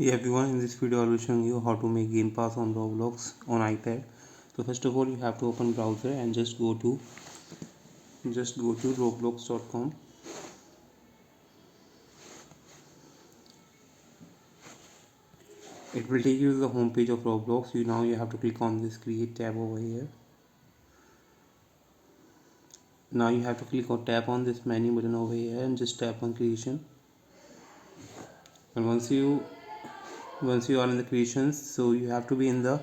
Hey everyone, in this video I will be showing you how to make game pass on Roblox on iPad. So first of all you have to open browser and just go to roblox.com. It will take you to the home page of Roblox. Now you have to click on this create tab over here. Now you have to tap on this menu button over here and just tap on creation. And once you are in the creations, so you have to be in the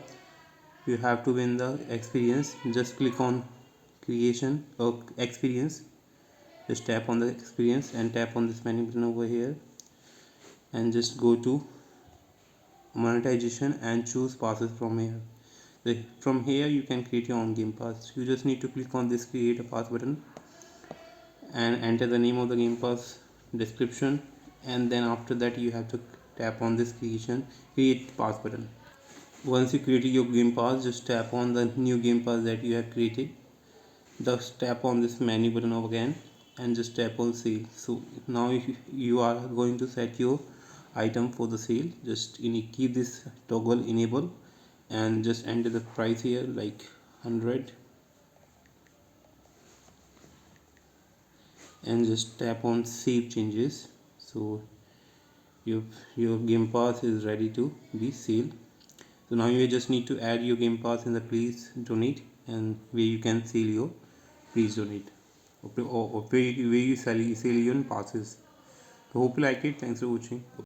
experience. Just click on creation or experience. Just tap on the experience and tap on this menu button over here and just go to monetization and choose passes from here. From here you can create your own game pass. You just need to click on this create a pass button and enter the name of the game pass, description, and then after that you have to tap on this create pass button. Once you create your game pass, just tap on the new game pass that you have created. Just tap on this menu button again and just tap on sale. So now you are going to set your item for the sale. Just keep this toggle enable and just enter the price here like 100 and just tap on save changes. So your game pass is ready to be sold. So now you just need to add your game pass in the please donate and where you can sell your please donate or where you sell your passes. So hope you like it. Thanks for watching.